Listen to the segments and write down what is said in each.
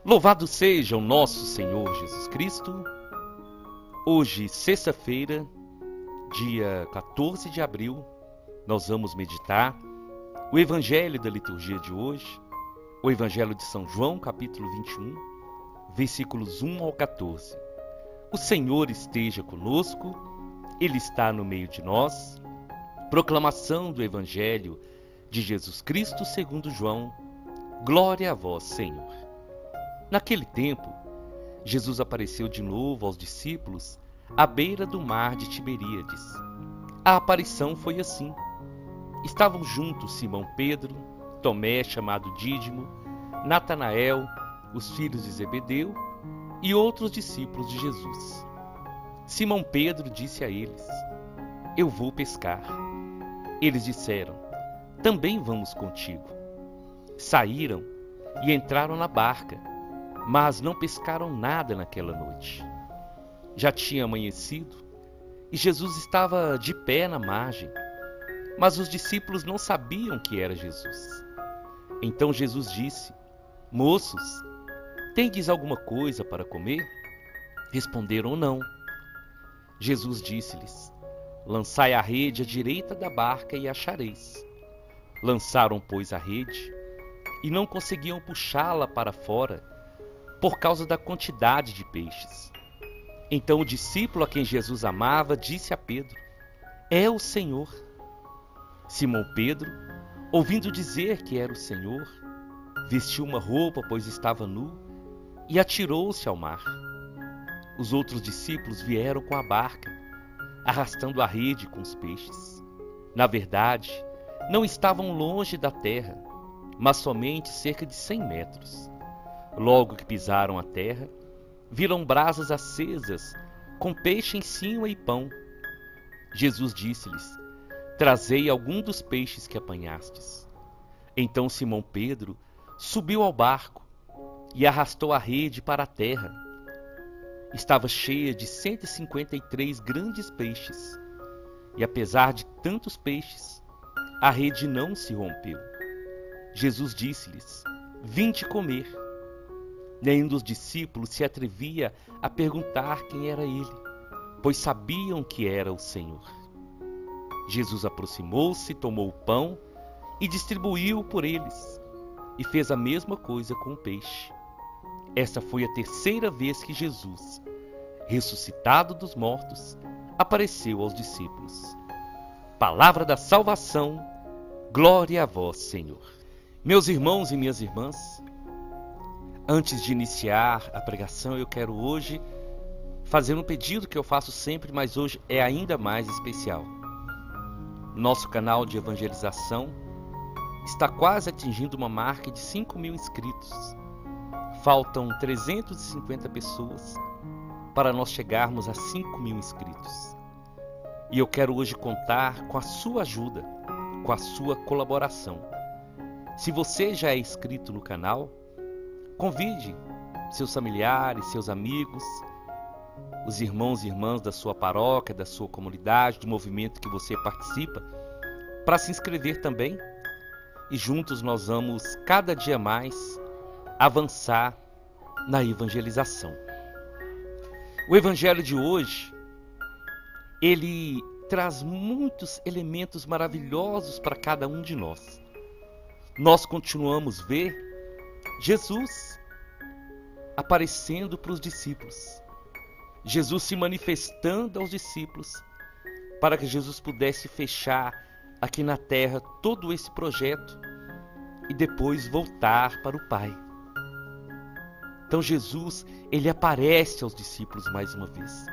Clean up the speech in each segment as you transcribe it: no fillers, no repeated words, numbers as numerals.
Louvado seja o nosso Senhor Jesus Cristo. Hoje, sexta-feira, dia 14 de abril, nós vamos meditar o Evangelho da liturgia de hoje, o Evangelho de São João, capítulo 21, versículos 1 ao 14. O Senhor esteja conosco, Ele está no meio de nós. Proclamação do Evangelho de Jesus Cristo segundo João. Glória a vós, Senhor. Naquele tempo, Jesus apareceu de novo aos discípulos à beira do mar de Tiberíades. A aparição foi assim. Estavam juntos Simão Pedro, Tomé, chamado Dídimo, Natanael, os filhos de Zebedeu e outros discípulos de Jesus. Simão Pedro disse a eles: Eu vou pescar. Eles disseram: Também vamos contigo. Saíram e entraram na barca, mas não pescaram nada naquela noite. Já tinha amanhecido e Jesus estava de pé na margem, mas os discípulos não sabiam que era Jesus. Então Jesus disse: Moços, tendes alguma coisa para comer? Responderam: Não. Jesus disse-lhes: Lançai a rede à direita da barca e achareis. Lançaram, pois, a rede e não conseguiam puxá-la para fora por causa da quantidade de peixes. Então o discípulo a quem Jesus amava disse a Pedro: É o Senhor. Simão Pedro, ouvindo dizer que era o Senhor, vestiu uma roupa, pois estava nu, e atirou-se ao mar. Os outros discípulos vieram com a barca, arrastando a rede com os peixes. Na verdade, não estavam longe da terra, mas somente cerca de 100 metros. Logo que pisaram a terra, viram brasas acesas, com peixe em cima e pão. Jesus disse-lhes: Trazei algum dos peixes que apanhastes. Então Simão Pedro subiu ao barco e arrastou a rede para a terra. Estava cheia de 153 grandes peixes, e apesar de tantos peixes, a rede não se rompeu. Jesus disse-lhes: Vinde comer. Nenhum dos discípulos se atrevia a perguntar quem era ele, pois sabiam que era o Senhor. Jesus aproximou-se, tomou o pão e distribuiu por eles, e fez a mesma coisa com o peixe. Esta foi a terceira vez que Jesus, ressuscitado dos mortos, apareceu aos discípulos. Palavra da salvação, glória a vós, Senhor. Meus irmãos e minhas irmãs, antes de iniciar a pregação, eu quero hoje fazer um pedido que eu faço sempre, mas hoje é ainda mais especial. Nosso canal de evangelização está quase atingindo uma marca de 5.000 inscritos. Faltam 350 pessoas para nós chegarmos a 5.000 inscritos. E eu quero hoje contar com a sua ajuda, com a sua colaboração. Se você já é inscrito no canal, convide seus familiares, seus amigos, os irmãos e irmãs da sua paróquia, da sua comunidade, do movimento que você participa, para se inscrever também. E juntos nós vamos cada dia mais avançar na evangelização. O evangelho de hoje, ele traz muitos elementos maravilhosos para cada um de nós. Nós continuamos a ver Jesus aparecendo para os discípulos, Jesus se manifestando aos discípulos, para que Jesus pudesse fechar aqui na terra todo esse projeto e depois voltar para o Pai. Então Jesus, ele aparece aos discípulos mais uma vez,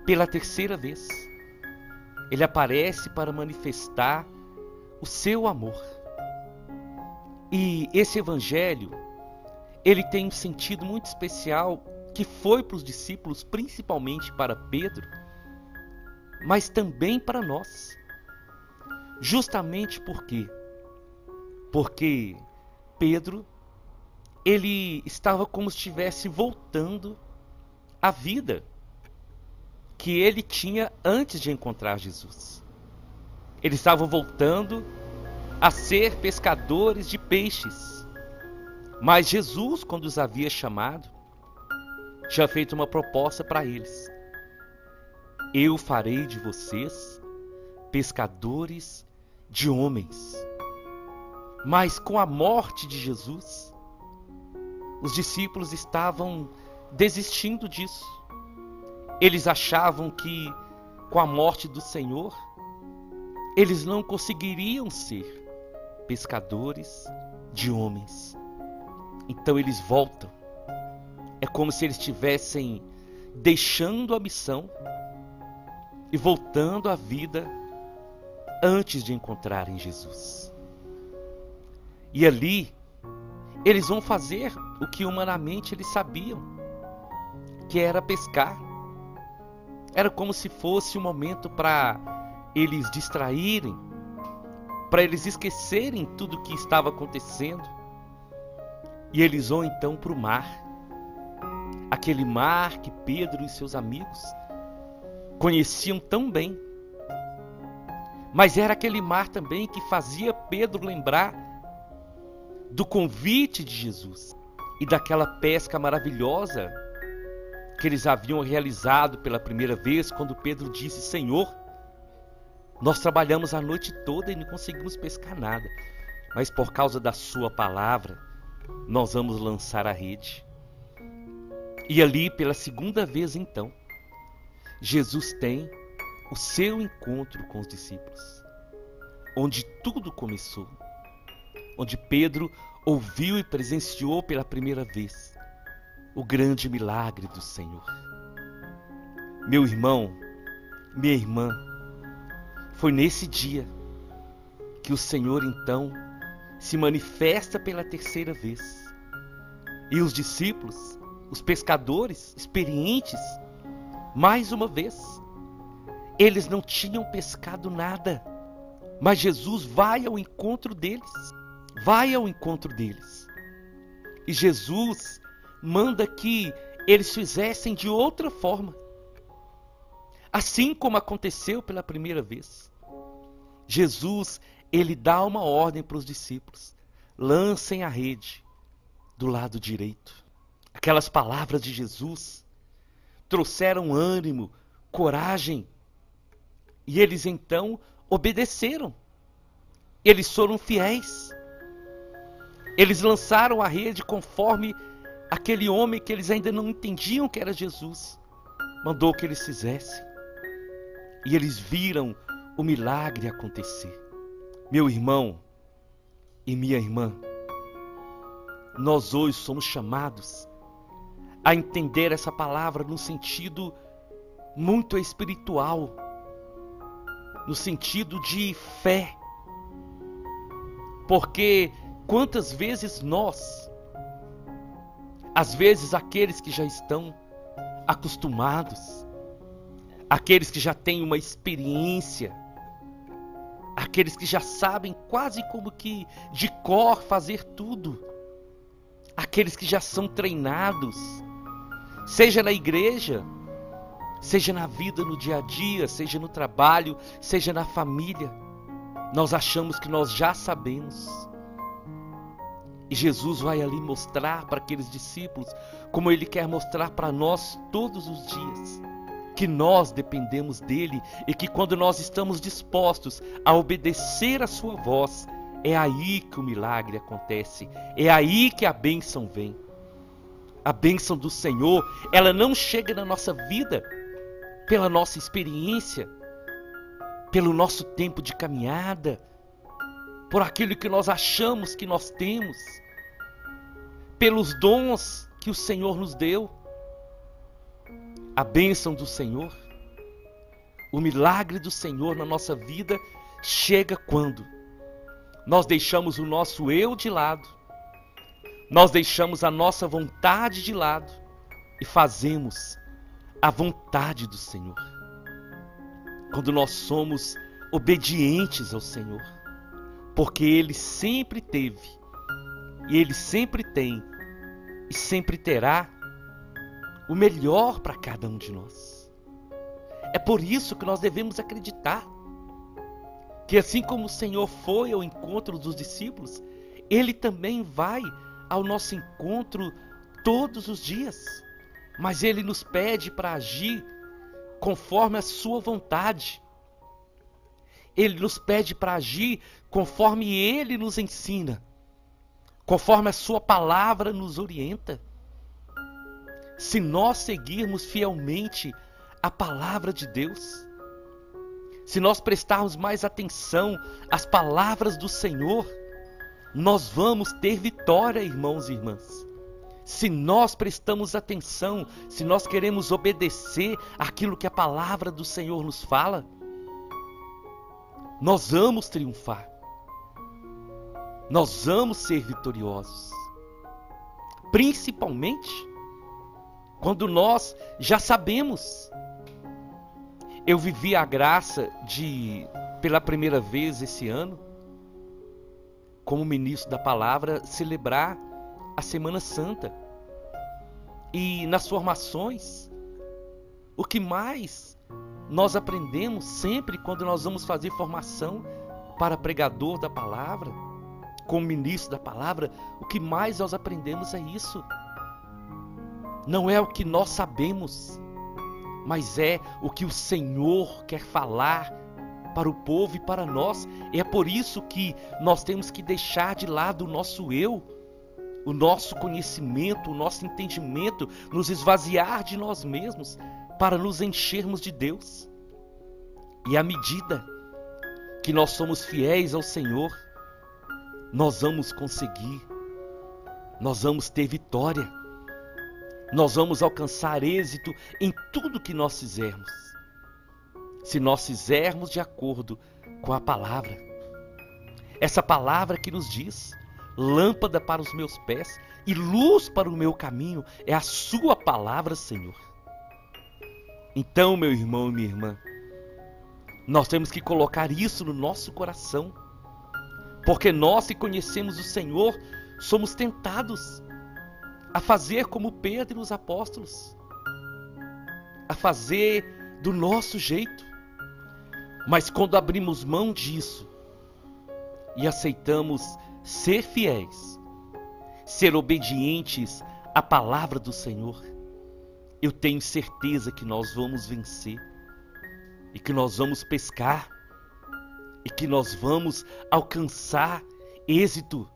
pela terceira vez. Ele aparece para manifestar o seu amor. E esse evangelho, ele tem um sentido muito especial, que foi para os discípulos, principalmente para Pedro, mas também para nós. Justamente por quê? Porque Pedro, ele estava como se estivesse voltando à vida que ele tinha antes de encontrar Jesus. Eles estavam voltando a ser pescadores de peixes. Mas Jesus, quando os havia chamado, tinha feito uma proposta para eles: eu farei de vocês pescadores de homens. Mas com a morte de Jesus, os discípulos estavam desistindo disso. Eles achavam que com a morte do Senhor, eles não conseguiriam ser pescadores de homens. Então eles voltam. É como se eles estivessem deixando a missão e voltando à vida antes de encontrarem Jesus. E ali, eles vão fazer o que humanamente eles sabiam, que era pescar. Era como se fosse um momento para eles distraírem, para eles esquecerem tudo o que estava acontecendo. E eles vão então para o mar. Aquele mar que Pedro e seus amigos conheciam tão bem. Mas era aquele mar também que fazia Pedro lembrar do convite de Jesus e daquela pesca maravilhosa que eles haviam realizado pela primeira vez, quando Pedro disse: Senhor, nós trabalhamos a noite toda e não conseguimos pescar nada, mas por causa da sua palavra, nós vamos lançar a rede. E ali, pela segunda vez então, Jesus tem o seu encontro com os discípulos, onde tudo começou, onde Pedro ouviu e presenciou pela primeira vez o grande milagre do Senhor. Meu irmão, minha irmã, foi nesse dia que o Senhor então se manifesta pela terceira vez. E os discípulos, os pescadores experientes, mais uma vez, eles não tinham pescado nada, mas Jesus vai ao encontro deles. Vai ao encontro deles. E Jesus manda que eles fizessem de outra forma. Assim como aconteceu pela primeira vez. Jesus, ele dá uma ordem para os discípulos: lancem a rede do lado direito. Aquelas palavras de Jesus trouxeram ânimo, coragem. E eles então obedeceram. Eles foram fiéis. Eles lançaram a rede conforme aquele homem que eles ainda não entendiam que era Jesus mandou que eles fizessem. E eles viram o milagre acontecer. Meu irmão e minha irmã, nós hoje somos chamados a entender essa palavra no sentido muito espiritual, no sentido de fé. Porque quantas vezes nós, às vezes aqueles que já estão acostumados, aqueles que já têm uma experiência, aqueles que já sabem quase como que de cor fazer tudo, aqueles que já são treinados, seja na igreja, seja na vida no dia a dia, seja no trabalho, seja na família, nós achamos que nós já sabemos. E Jesus vai ali mostrar para aqueles discípulos, como Ele quer mostrar para nós todos os dias, que nós dependemos dEle e que quando nós estamos dispostos a obedecer a sua voz, é aí que o milagre acontece, é aí que a bênção vem. A bênção do Senhor, ela não chega na nossa vida pela nossa experiência, pelo nosso tempo de caminhada, por aquilo que nós achamos que nós temos, pelos dons que o Senhor nos deu. A bênção do Senhor, o milagre do Senhor na nossa vida chega quando nós deixamos o nosso eu de lado, nós deixamos a nossa vontade de lado e fazemos a vontade do Senhor. Quando nós somos obedientes ao Senhor, porque Ele sempre teve, e Ele sempre tem, e sempre terá o melhor para cada um de nós. É por isso que nós devemos acreditar que assim como o Senhor foi ao encontro dos discípulos, Ele também vai ao nosso encontro todos os dias, mas Ele nos pede para agir conforme a sua vontade. Ele nos pede para agir conforme Ele nos ensina, conforme a sua palavra nos orienta. Se nós seguirmos fielmente a palavra de Deus, se nós prestarmos mais atenção às palavras do Senhor, nós vamos ter vitória, irmãos e irmãs. Se nós prestamos atenção, se nós queremos obedecer aquilo que a palavra do Senhor nos fala, nós vamos triunfar. Nós vamos ser vitoriosos. Principalmente quando nós já sabemos. Eu vivi a graça de, pela primeira vez esse ano, como ministro da palavra, celebrar a Semana Santa. E nas formações, o que mais nós aprendemos sempre quando nós vamos fazer formação para pregador da palavra, como ministro da palavra, o que mais nós aprendemos é isso. Não é o que nós sabemos, mas é o que o Senhor quer falar para o povo e para nós. É por isso que nós temos que deixar de lado o nosso eu, o nosso conhecimento, o nosso entendimento, nos esvaziar de nós mesmos para nos enchermos de Deus. E à medida que nós somos fiéis ao Senhor, nós vamos conseguir, nós vamos ter vitória, nós vamos alcançar êxito em tudo que nós fizermos, se nós fizermos de acordo com a palavra. Essa palavra que nos diz: lâmpada para os meus pés e luz para o meu caminho, é a sua palavra, Senhor. Então, meu irmão e minha irmã, nós temos que colocar isso no nosso coração, porque nós que conhecemos o Senhor, somos tentados a fazer como Pedro e os apóstolos, a fazer do nosso jeito. Mas quando abrimos mão disso e aceitamos ser fiéis, ser obedientes à palavra do Senhor, eu tenho certeza que nós vamos vencer, e que nós vamos pescar, e que nós vamos alcançar êxito,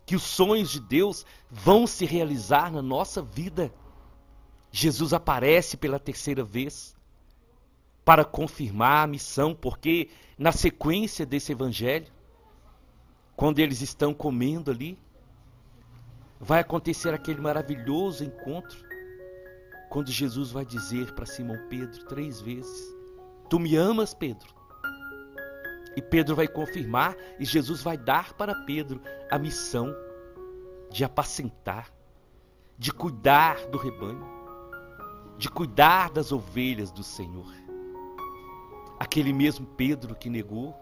que os sonhos de Deus vão se realizar na nossa vida. Jesus aparece pela terceira vez para confirmar a missão, porque na sequência desse evangelho, quando eles estão comendo ali, vai acontecer aquele maravilhoso encontro, quando Jesus vai dizer para Simão Pedro 3 vezes: tu me amas, Pedro? E Pedro vai confirmar, e Jesus vai dar para Pedro a missão de apacentar, de cuidar do rebanho, de cuidar das ovelhas do Senhor. Aquele mesmo Pedro que negou,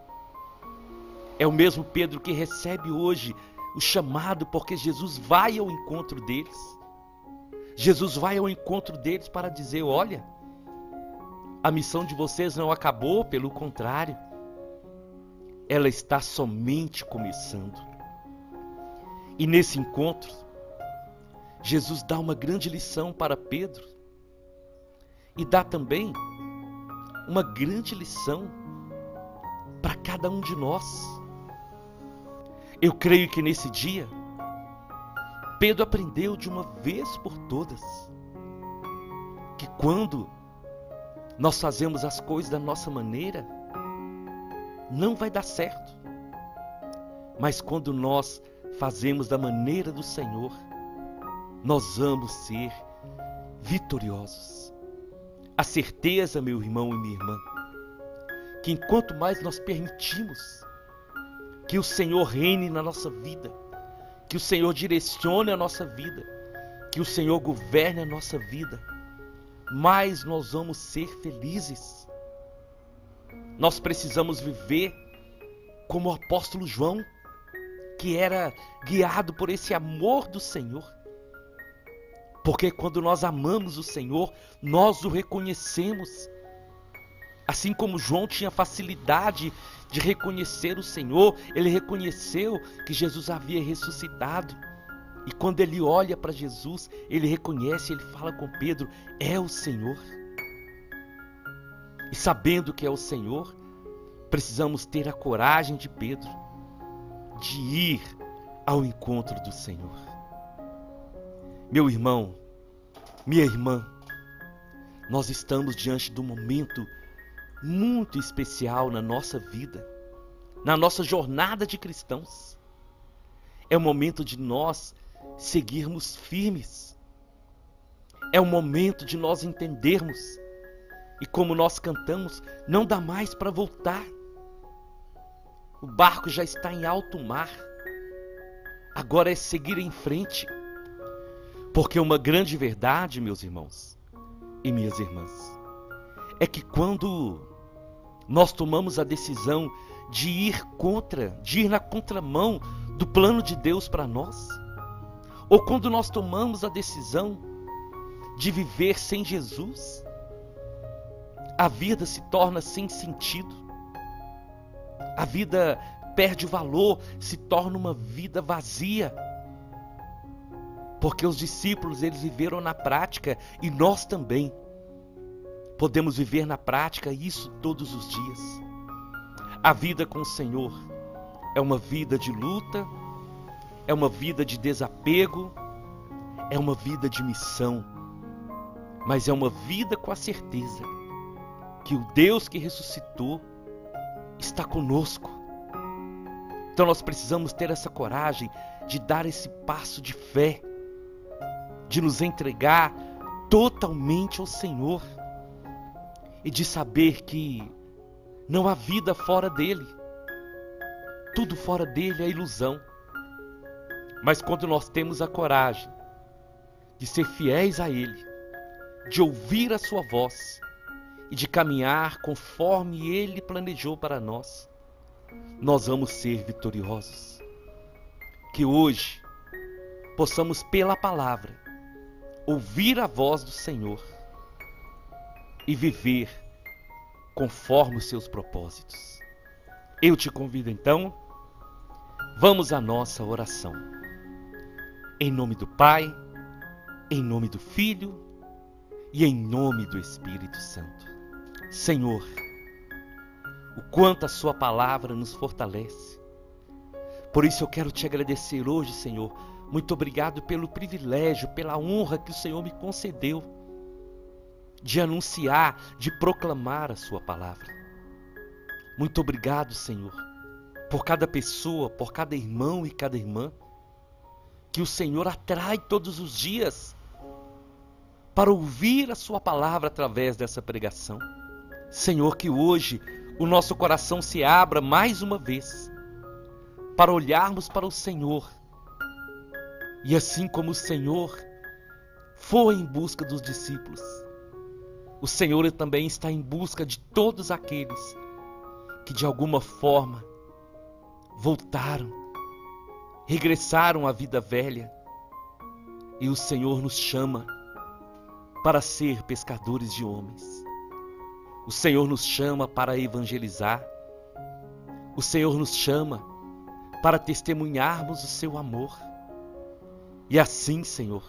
é o mesmo Pedro que recebe hoje o chamado, porque Jesus vai ao encontro deles. Jesus vai ao encontro deles para dizer: olha, a missão de vocês não acabou, pelo contrário, ela está somente começando. E nesse encontro, Jesus dá uma grande lição para Pedro e dá também uma grande lição para cada um de nós. Eu creio que nesse dia, Pedro aprendeu de uma vez por todas que quando nós fazemos as coisas da nossa maneira, não vai dar certo. Mas quando nós fazemos da maneira do Senhor, nós vamos ser vitoriosos. A certeza, meu irmão e minha irmã, que enquanto mais nós permitimos que o Senhor reine na nossa vida, que o Senhor direcione a nossa vida, que o Senhor governe a nossa vida, mais nós vamos ser felizes. Nós precisamos viver como o apóstolo João, que era guiado por esse amor do Senhor. Porque quando nós amamos o Senhor, nós o reconhecemos. Assim como João tinha facilidade de reconhecer o Senhor, ele reconheceu que Jesus havia ressuscitado. E quando ele olha para Jesus, ele reconhece, ele fala com Pedro, é o Senhor. E sabendo que é o Senhor, precisamos ter a coragem de Pedro, de ir ao encontro do Senhor. Meu irmão, minha irmã, nós estamos diante de um momento muito especial na nossa vida, na nossa jornada de cristãos. É o momento de nós seguirmos firmes. É o momento de nós entendermos. E como nós cantamos, não dá mais para voltar. O barco já está em alto mar. Agora é seguir em frente. Porque uma grande verdade, meus irmãos e minhas irmãs, é que quando nós tomamos a decisão de ir na contramão do plano de Deus para nós, ou quando nós tomamos a decisão de viver sem Jesus, a vida se torna sem sentido. A vida perde o valor, se torna uma vida vazia. Porque os discípulos, eles viveram na prática, e nós também podemos viver na prática isso todos os dias. A vida com o Senhor é uma vida de luta, é uma vida de desapego, é uma vida de missão, mas é uma vida com a certeza que o Deus que ressuscitou está conosco. Então nós precisamos ter essa coragem de dar esse passo de fé, de nos entregar totalmente ao Senhor e de saber que não há vida fora dele. Tudo fora dele é ilusão. Mas quando nós temos a coragem de ser fiéis a ele, de ouvir a sua voz e de caminhar conforme ele planejou para nós, nós vamos ser vitoriosos. Que hoje possamos, pela palavra, ouvir a voz do Senhor e viver conforme os seus propósitos. Eu te convido então, vamos à nossa oração. Em nome do Pai, em nome do Filho e em nome do Espírito Santo. Senhor, o quanto a sua palavra nos fortalece. Por isso eu quero te agradecer hoje, Senhor. Muito obrigado pelo privilégio, pela honra que o Senhor me concedeu de anunciar, de proclamar a sua palavra. Muito obrigado, Senhor, por cada pessoa, por cada irmão e cada irmã que o Senhor atrai todos os dias para ouvir a sua palavra através dessa pregação. Senhor, que hoje o nosso coração se abra mais uma vez para olharmos para o Senhor. E assim como o Senhor foi em busca dos discípulos, o Senhor também está em busca de todos aqueles que de alguma forma voltaram, regressaram à vida velha. E o Senhor nos chama para ser pescadores de homens. O Senhor nos chama para evangelizar. O Senhor nos chama para testemunharmos o seu amor. E assim, Senhor,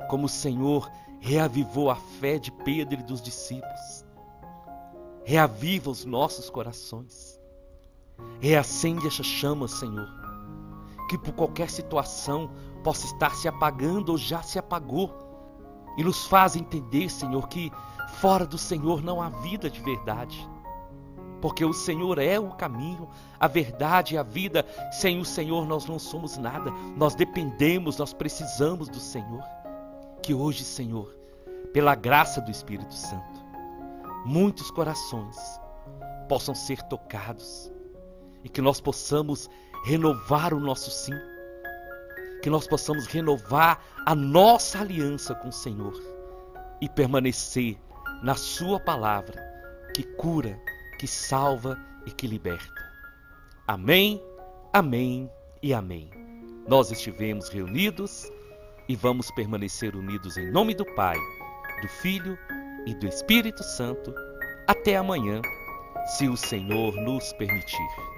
como o Senhor reavivou a fé de Pedro e dos discípulos, reaviva os nossos corações, reacende essa chama, Senhor, que por qualquer situação possa estar se apagando ou já se apagou, e nos faz entender, Senhor, que fora do Senhor não há vida de verdade. Porque o Senhor é o caminho, a verdade e a vida. Sem o Senhor nós não somos nada. Nós dependemos, nós precisamos do Senhor. Que hoje, Senhor, pela graça do Espírito Santo, muitos corações possam ser tocados. E que nós possamos renovar o nosso sim. Que nós possamos renovar a nossa aliança com o Senhor. E permanecer na sua palavra, que cura, que salva e que liberta. Amém, amém e amém. Nós estivemos reunidos e vamos permanecer unidos em nome do Pai, do Filho e do Espírito Santo. Até amanhã, se o Senhor nos permitir.